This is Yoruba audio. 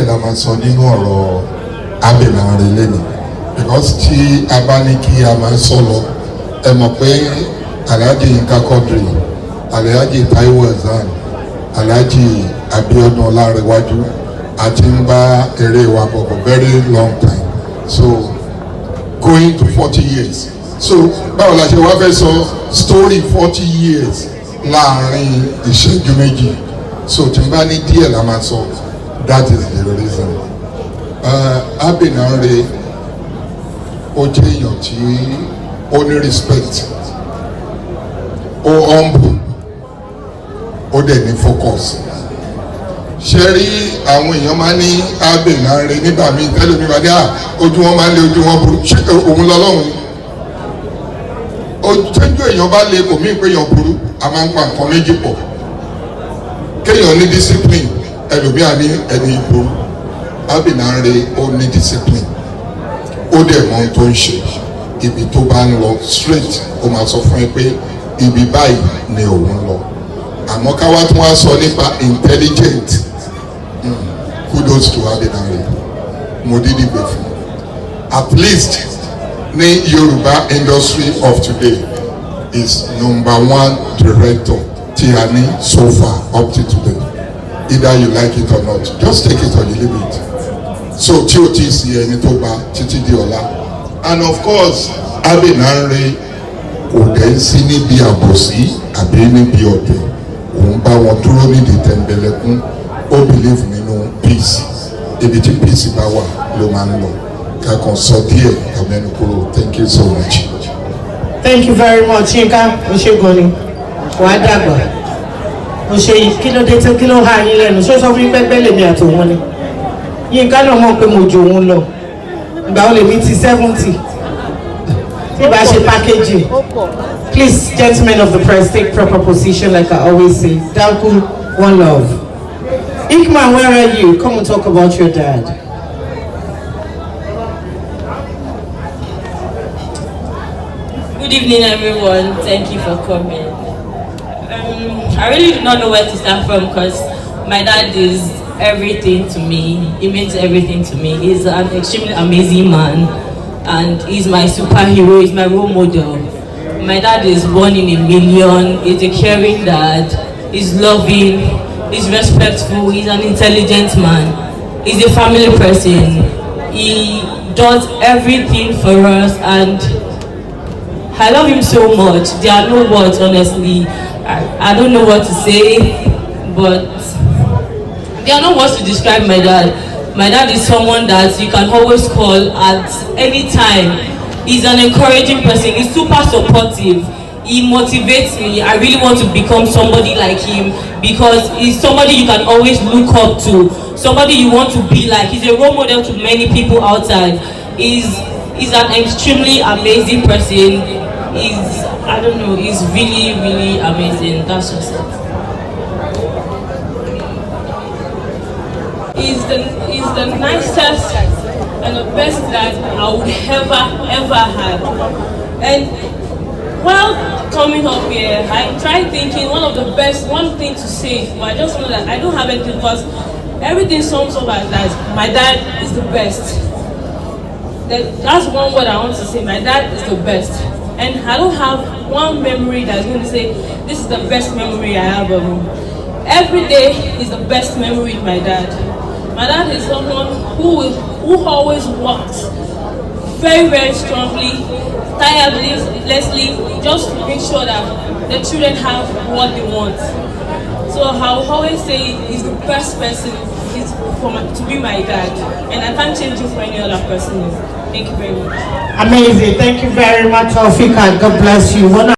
la máa sọ nínú ọ̀rọ̀ Abbey Lanre lẹ́nu because tí a bá ní kí a máa sọ lọ ẹ mọ̀ pé Alhaji Yinka Quadri, Alhaji Taiwo Ezan, Alhaji Abiodun Ọlárẹ̀wájú àti ń bá eré wa bọ̀ for very long time, so going to 40 years. So báwo la ṣe wá fẹ́ sọ story 40 years láàrin ìṣẹ́jú méjì, so tí n bá ní díẹ̀ la máa sọ, that is the reason. Abbey Lanre ó jẹ́ èèyàn tí ó ní respect, ó humble, ó dẹ̀ ní focus. Ṣe rí àwọn èèyàn máa ní Abbey Lanre nígbà míì tẹ́lẹ̀ mi máa ní ojú wọn máa ń lé ojú wọn burú, ṣé òun lọ́lọ́run ni? Ojútẹ́jú èèyàn bá lé kò mí pé èèyàn burú, a máa ń pa nǹkan méjì pọ̀. Kéèyàn ní discipline, ẹlòmíà ní ẹni ìburú. Abbey Lanre ó ní discipline, ó dẹ̀ mọ ohun tó ń ṣe. Ibi tó bá ń lọ straight, ó máa sọ fún ẹ pé ibi báyìí ni òun lọ. Àmọ́ ká wá tún wá sọ nípa intelligent, kudos to Abbey Lanre, mo dídì gbè fún. At least ní Yorùbá industry of today is #1 director tí a ní so far up to today, either you like it or not, just take it or you leave it. So tí o ti sí ẹni tó bá títí di ọ̀la, and of course Abbey Lanre kò dẹ̀ sí níbi àbòsí àbí níbi ọ̀dẹ̀, òun bá wọn dúró nídìí tẹ̀m̀bẹ̀lẹ̀kún, ó believe nínú peace, ibi tí peace bá wà ló máa ń lọ. Kakon sọ díẹ̀ àmẹ́nu kúrò. Thank you so much. Thank you very much, Yinka. O ṣe gan ni, wàá dàgbà. O ṣe kí ló dé tí kí ló ha yín lẹ́nu? Ṣé sọ fún yín pẹ́pẹ́ lèmi àti òun ni? Yinka náà mọ̀ pé mo jù òun lọ. Ìgbà wo lèmi ti 70? Tí bá ṣe packaging. Please, gentlemen of the press, take proper position like I always say. Danku, one love. Ikman, where are you? Come and talk about your dad. Good evening, everyone. Thank you for coming. I really do not know where to start from because my dad is everything to me. He means everything to me. He's an extremely amazing man and he's my superhero. He's my role model. My dad is one in a million. He's a caring dad. He's loving. He's respectful. He's an intelligent man. He's a family person. He does everything for us and I love him so much. There are no words, honestly. I don't know what to say, but there are no words to describe my dad. My dad is someone that you can always call at any time. He's an encouraging person. He's super supportive. He motivates me. I really want to become somebody like him because he's somebody you can always look up to. Somebody you want to be like. He's a role model to many people outside. He's an extremely amazing person. I don't know, he's really, really amazing. That's just it. He's the nicest and the best that I would ever have. And while coming up here, I tried thinking one thing to say, but I just know that I don't have anything because everything sums up as that. My dad is the best. That's one word I want to say. My dad is the best. And I don't have one memory that's going to say, this is the best memory I have of him. Every day is the best memory with my dad. My dad is someone who always works very, very strongly, tirelessly, just to make sure that the children have what they want. So I will always say he's the best person to be my dad. And I can't change it for any other person. Thank you very much. Amazing. Thank you very much, Alfika. God bless you.